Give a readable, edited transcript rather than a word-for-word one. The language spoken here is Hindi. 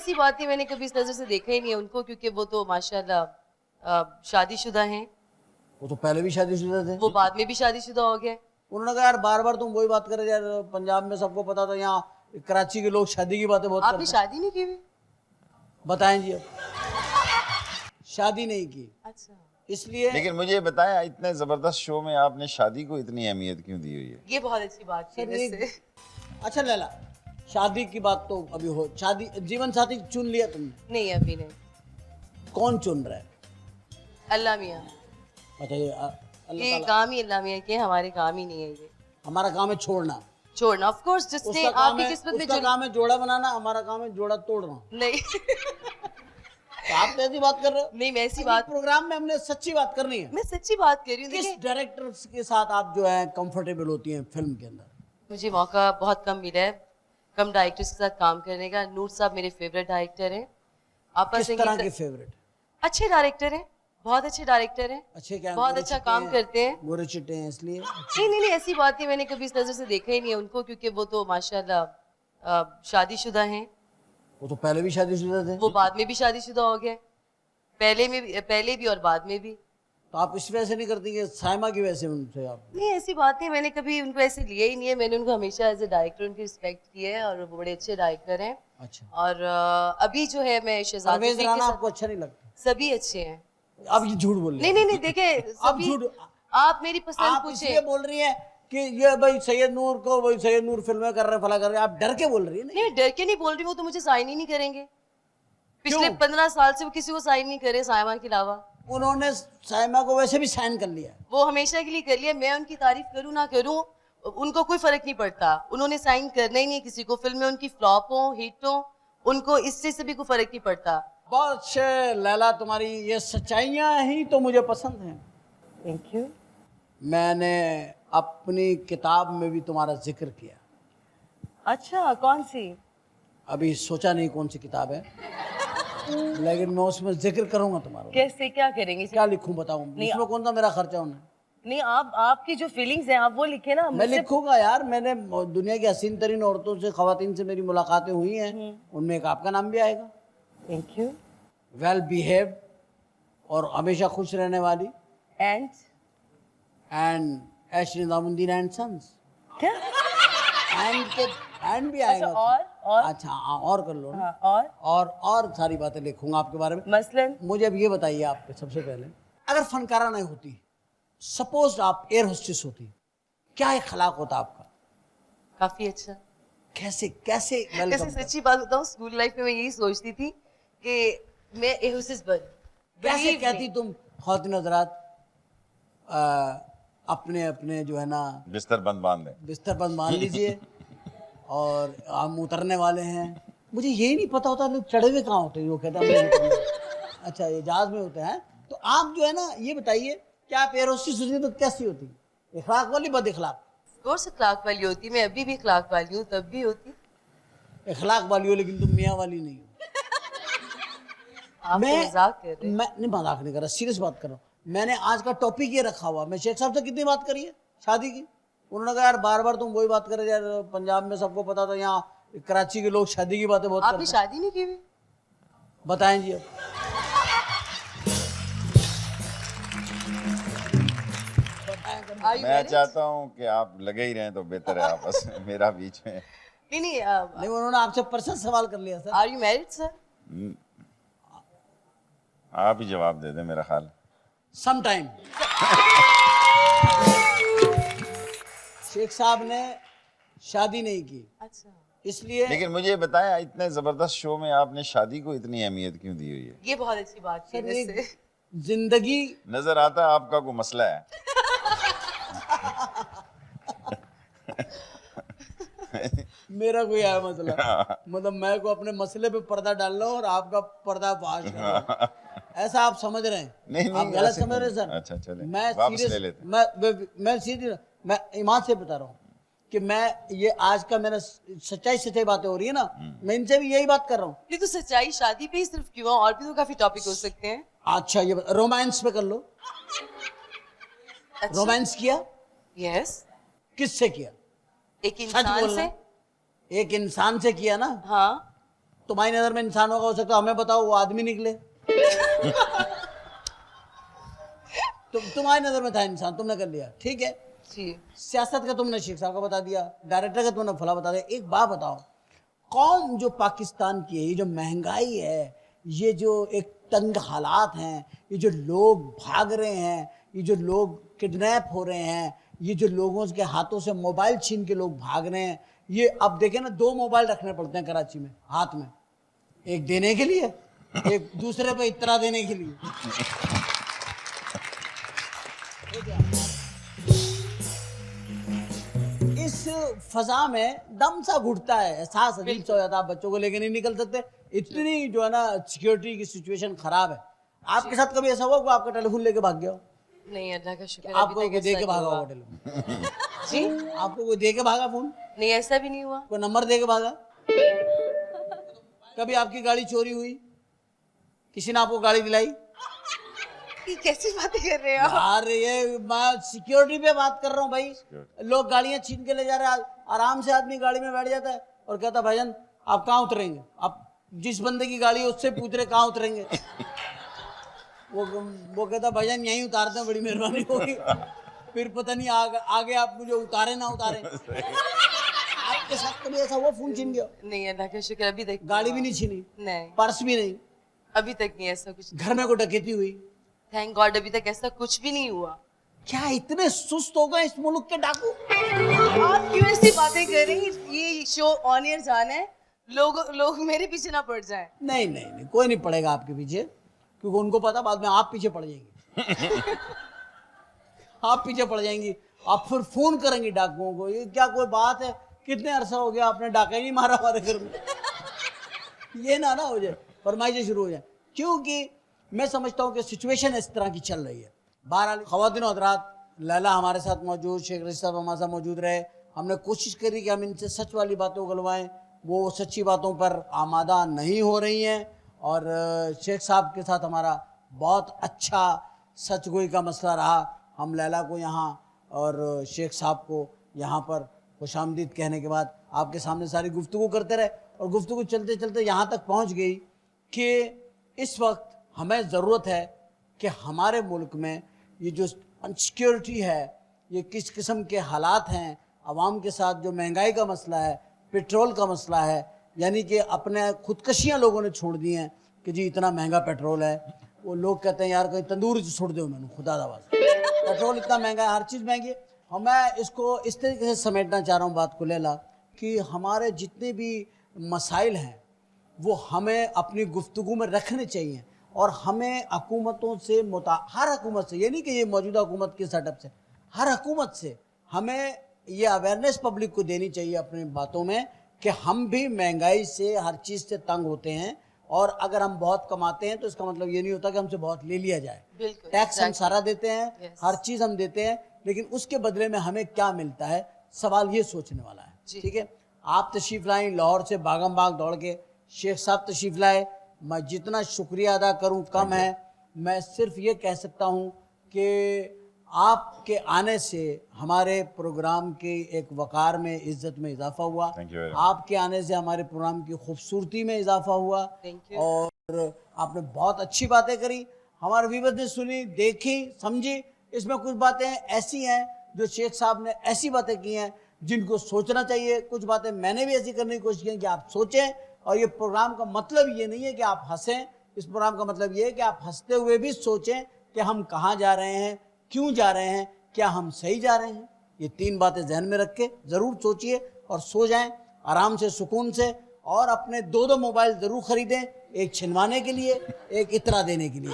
ऐसी बात नहीं, मैंने कभी इस नजर से देखा ही नहीं है उनको, क्योंकि वो तो माशाल्लाह शादीशुदा हैं। वो तो पहले भी शादीशुदा थे। वो बाद में भी शादीशुदा हो गए। उन्होंने कहा यार बार बार तुम वही बात कर रहे यार, पंजाब में सबको पता था, यहाँ कराची के लोग शादी की बातें बहुत आपने करते हैं। शादी नहीं की हुई? बताएं जी अब। शादी नहीं की, अच्छा, इसलिए। लेकिन मुझे बताया इतने जबरदस्त शो में आपने शादी को इतनी अहमियत क्यों दी हुई है? ये बहुत अच्छी बात की सर, वैसे। अच्छा लैला, शादी की बात तो अभी हो, शादी जीवन साथी चुन लिया तुमने? नहीं, अभी नहीं। कौन चुन रहा है? अल्लाह मियाँ। अच्छा, ये अल्लाह ये ताला। काम ही अल्लाह मियाँ के, हमारे काम ही नहीं है ये हमारा काम है छोड़ना, छोड़ना। ऑफ कोर्स जिसने उसका काम आपकी है, किस्मत में उसका जो काम है जोड़ा बनाना, हमारा काम है जोड़ा तोड़ना। नहीं तो आप तो ऐसी बात कर रहे हो। नहीं, मैं ऐसी इस बात, प्रोग्राम में हमने सच्ची बात करनी है। मैं सच्ची बात कर रही हूँ। किस देखिए, डायरेक्टर्स के साथ आप जो है कंफर्टेबल होती हैं फिल्म के अंदर? मुझे मौका बहुत कम मिला है कम डायरेक्टर्स के साथ काम करने का। नूर साहब मेरे फेवरेट डायरेक्टर हैं। आपा किस सिंह तरह के फेवरेट? अच्छे डायरेक्टर हैं, बहुत अच्छे डायरेक्टर हैं, अच्छे क्या? बहुत गोरे अच्छा चिट्टे काम हैं? करते हैं। गोरे चिट्टे हैं इसलिए? नहीं, ऐसी बात नहीं, मैंने कभी इस नजर से देखा ही नहीं है उनको, क्योंकि वो तो माशाल्लाह शादीशुदा हैं। वो तो पहले भी शादीशुदा थे। वो बाद में भी शादीशुदा हो गए। पहले भी और बाद में भी। तो आप इस वजह से नहीं करती कि साइमा की वजह से उनसे आप? नहीं, ऐसी बात नहीं, मैंने कभी उनको ऐसे लिया ही नहीं है। मैंने उनको हमेशा एज ए डायरेक्टर उनकी रिस्पेक्ट की है, और वो बड़े अच्छे डायरेक्टर हैं। अच्छा, और अभी जो है मैं शहजाद परवेज रफीक के राणा साथ, आपको अच्छा नहीं लगता? सभी अच्छे हैं। आप ये झूठ बोल रही हैं। नहीं, देखिए आप सभी, झूठ, आप मेरी पसंद आप पूछे। इसलिए बोल रही हैं कि ये भाई सैयद नूर को, भाई सैयद नूर फिल्में कर रहे हैं, फला कर रहे हैं, आप डर के बोल रही हैं? नहीं, मैं डर के नहीं बोल रही, वो तो मुझे साइन ही नहीं करेंगे। पिछले क्यों? 15 साल से वो किसी को साइन नहीं करे साइमा के अलावा। उन्होंने साइमा को वैसे भी साइन कर लिया। वो हमेशा के लिए कर लिया। मैं उनकी तारीफ करूं ना करूं, उनको कोई फर्क नहीं पड़ता। उन्होंने साइन करना ही नहीं है किसी को। फिल्म में उनकी फ्लॉप हो हिट हो, उनको इससे से भी कोई फर्क नहीं पड़ता। बहुत अच्छे लैला, तुम्हारी ये सच्चाइयाँ ही तो मुझे पसंद हैं। Thank you. मैंने अपनी किताब में भी तुम्हारा जिक्र किया। अच्छा, कौन सी? अभी सोचा नहीं कौन सी किताब है, लेकिन मैं उसमें जिक्र करूंगा तुम्हारा। कैसे, क्या करेंगे? क्या लिखूं बताऊं? इसमें कौन सा मेरा खर्चा होना है? नहीं, आपकी जो फीलिंग्स हैं आप वो लिखे ना। मैं लिखूंगा यार। मैंने दुनिया की हसीन तरीन औरतों से, खवातीन से मेरी मुलाकातें हुई हैं, उनमें एक आपका नाम भी आएगा। Thank you. वेल बिहेव और हमेशा खुश रहने वाली, and Ash Nizamuddin and sons. क्या? एंड भी आएगा। और अच्छा हाँ, और कर लो ना। हाँ, और सारी बातें लिखूंगा आपके बारे में। मसलन मुझे अब ये बताइए आपके सबसे पहले, अगर फनकारा नहीं होती, सपोज आप एयर होस्टेस होती, क्या इखलाक होता आपका? काफी अच्छा। कैसे कैसे वैसे वेलकम? सच्ची बात बताऊं, स्कूल लाइफ में मैं यही सोचती थी कि मैं एयर होस्टेस बन। कैसे Believe कहती me। तुम ख्वातीन हज़रात, अपने अपने जो है ना बिस्तर बंद बांध दें। बिस्तर पर मान लीजिए और हम उतरने वाले हैं। मुझे यही नहीं पता होता लोग चढ़े हुए कहाँ होते हैं, वो कहते हैं हमने उतरना। अच्छा, ये जहाज में होते हैं। तो आप जो है ना ये बताइए कि आप एयर होस्टेस होती तो कैसी होती? इखलाक वाली, बद इखलाक? कोर्स इखलाक वाली होती। मैं अभी भी इखलाक वाली हूँ, तब भी होती। इखलाक वाली हो, लेकिन तुम मियाँ वाली नहीं हो। आप तो मजाक कर रहे हैं। मैं नहीं, मजाक नहीं कर रहा, सीरियस बात कर रहा हूँ। मैंने आज का टॉपिक ये रखा हुआ। मैं शेख साहब से कितनी बात करी है शादी की, उन्होंने कहा यार बार बार तुम वही बात कर रहे यार, पंजाब में सबको पता था, यहाँ कराची के लोग शादी की बातें बहुत आपने करते हैं। शादी नहीं की हुई? बताएं जी अब। Are you मैं married? चाहता हूँ कि आप लगे ही रहें तो बेहतर है आपस में, मेरा बीच में। नहीं, नहीं, उन्होंने आपसे पर्सनल सवाल कर लिया sir. Are you married sir? आप ही जवाब दे दें मेरा ख्याल। Some time. शेख साहब ने शादी नहीं की, अच्छा, इसलिए। लेकिन मुझे बताया इतने जबरदस्त शो में आपने शादी को इतनी अहमियत क्यों दी हुई है? ये बहुत अच्छी बात की सर, वैसे। ये जिंदगी नजर आता है आपका कोई मसला है। मेरा कोई है मसला, मतलब मैं को अपने मसले पे पर्दा डाल रहा हूँ और आपका पर्दा फाश कर रहा हूं। ऐसा आप समझ रहे हैं? नहीं, आप गलत ऐसे समझ रहे हैं नहीं। सर। अच्छा, चलें, मैं वापस ले सीरियस, लेते हैं। मैं सीरियस, मैं ईमान से बता रहा हूँ कि मैं ये आज का मेरा सच्चाई बातें हो रही है ना, मैं इनसे भी यही बात कर रहा हूँ। ये तो सच्चाई शादी पे ही सिर्फ क्यों है, और भी तो काफी टॉपिक हो सकते हैं। अच्छा, ये रोमांस पे कर लो। अच्छा। रोमांस किया? यस। किससे किया? एक सच इंसान बोलना। से। एक इंसान से किया ना? हाँ। तुम्हारी नजर में इंसान होगा, हो सकता है हमें बताओ वो आदमी निकले। तुम्हारी नजर में था इंसान, तुमने कर लिया, ठीक है। जी सियासत का तुमने शेख साहब का बता दिया, डायरेक्टर का तुमने फला बता दिया। एक बात बताओ, कौम जो पाकिस्तान की है, ये जो महंगाई है, ये जो एक तंग हालात हैं, ये जो लोग भाग रहे हैं, ये जो लोग किडनैप हो रहे हैं, ये जो लोगों के हाथों से मोबाइल छीन के लोग भाग रहे हैं, ये अब देखें ना, 2 मोबाइल रखने पड़ते हैं कराची में हाथ में, एक देने के लिए, एक दूसरे पे इतरा देने के लिए। इस फजा में दम सा घुटता है, एहसास अजीब सा हो जाता है। आप बच्चों को लेके नहीं निकल सकते, इतनी जो है ना सिक्योरिटी की सिचुएशन खराब है। आपके साथ कभी ऐसा हुआ कि आपका टेलीफोन लेके भाग गया हो? नहीं, अल्लाह का शुक्र, आपको अभी कोई तक दे ऐसा के नहीं भागा हुआ। होगा टेलीफोन? जी आपको कोई दे के भागा फोन? नहीं, ऐसा भी नहीं हुआ। कोई नंबर दे के भागा? कभी आपकी गाड़ी चोरी हुई, किसी ने आपको गाड़ी दिलाई? ये कैसी बातें कर रहे हो आप? यार ये मैं सिक्योरिटी पे बात कर रहा हूँ भाई। लोग गाड़ियां छीन के ले जा रहे हैं, आराम से आदमी गाड़ी में बैठ जाता है और कहता है भाईजान आप कहाँ उतरेंगे? आप जिस बंदे की गाड़ी है उससे पूछ रहे कहाँ उतरेंगे? वो कहता भाईजान यहीं उतारते हैं, बड़ी मेहरबानी होगी। फिर पता नहीं आगे आप मुझे उतारे ना उतारे। आपके साथ कभी ऐसा हुआ फोन छीन गया? नहीं, अल्लाह का शुक्र, अभी तक गाड़ी भी नहीं छीनी, नहीं, पर्स भी नहीं, अभी तक नहीं ऐसा कुछ। घर में कोई डकैती हुई? थैंक गॉड अभी तक ऐसा कुछ भी नहीं हुआ। क्या इतने सुस्त हो गए इस मुल्क के डाकू? आप क्यों ऐसी बातें कर रही हैं? ये शो ऑन एयर जाना है, लोग मेरे पीछे ना पड़ जाएं। नहीं नहीं नहीं, कोई नहीं पड़ेगा आपके पीछे, क्योंकि उनको पता बाद में आप पीछे पड़ जाएंगे। आप पीछे पड़ जाएंगी, आप फिर फोन करेंगे डाकुओं को। ये क्या कोई बात है? कितने अरसा हो गया आपने डाका ही नहीं मारा हमारे घर में। ये ना हो जाए, फरमाइशें शुरू हो जाए, क्योंकि मैं समझता हूँ कि सिचुएशन इस तरह की चल रही है। बहरहाल ख़वातीन और हज़रात, लैला हमारे साथ मौजूद, शेख रशीद साहब हमारे साथ मौजूद रहे। हमने कोशिश करी कि हम इनसे सच वाली बातें उगलवाएं, वो सच्ची बातों पर आमादा नहीं हो रही हैं। और शेख साहब के साथ हमारा बहुत अच्छा सचगोई का मसला रहा। हम लैला को यहाँ और शेख साहब को यहाँ पर खुशामदीद कहने के बाद आपके सामने सारी गुफ्तगू करते रहे, और गुफ्तगू चलते चलते यहाँ तक पहुँच गई कि इस वक्त हमें ज़रूरत है कि हमारे मुल्क में ये जो अनसिक्योरिटी है, ये किस किस्म के हालात हैं, आवाम के साथ जो महंगाई का मसला है, पेट्रोल का मसला है, यानी कि अपने खुदकशियाँ लोगों ने छोड़ दी हैं कि जी इतना महंगा पेट्रोल है। वो लोग कहते हैं यार कहीं तंदूर छोड़ दो मैंने, खुदा दवाज़ पेट्रोल इतना महंगा है, हर चीज़ महंगी है। और मैं इसको इस तरीके से समेटना चाह रहा हूँ बात को लेला, कि हमारे जितने भी मसाइल हैं वो हमें अपनी गुफ्तगू में रखने चाहिए, और हमें हुकूमतों से हर हुकूमत से, ये नहीं कि ये मौजूदा हुकूमत के सेटअप से, हर हुकूमत से हमें ये अवेयरनेस पब्लिक को देनी चाहिए अपनी बातों में कि हम भी महंगाई से, हर चीज़ से तंग होते हैं। और अगर हम बहुत कमाते हैं तो इसका मतलब ये नहीं होता कि हमसे बहुत ले लिया जाए। टैक्स हम सारा देते हैं, हर चीज़ हम देते हैं, लेकिन उसके बदले में हमें क्या मिलता है, सवाल ये सोचने वाला है। ठीक है, आप तशरीफ़ लाएँ लाहौर से बागम बाग दौड़ के, शेख साहब तशरीफ़ लाए, मैं जितना शुक्रिया अदा करूं कम है। मैं सिर्फ ये कह सकता हूं कि आपके आने से हमारे प्रोग्राम के एक वक़ार में, इज़्ज़त में इजाफा हुआ। आपके आने से हमारे प्रोग्राम की खूबसूरती में इजाफा हुआ। और आपने बहुत अच्छी बातें करी, हमारे व्यूअर्स ने सुनी, देखी, समझी। इसमें कुछ बातें ऐसी हैं जो शेख साहब ने ऐसी बातें की हैं जिनको सोचना चाहिए। कुछ बातें मैंने भी ऐसी करने की कोशिश की है कि आप सोचें। और ये प्रोग्राम का मतलब ये नहीं है कि आप हंसें, इस प्रोग्राम का मतलब ये है कि आप हंसते हुए भी सोचें कि हम कहाँ जा रहे हैं, क्यों जा रहे हैं, क्या हम सही जा रहे हैं। ये 3 बातें जहन में रख के ज़रूर सोचिए और सो जाएं आराम से, सुकून से। और अपने 2-2 मोबाइल ज़रूर ख़रीदें, एक छिनवाने के लिए, एक इतरा देने के लिए।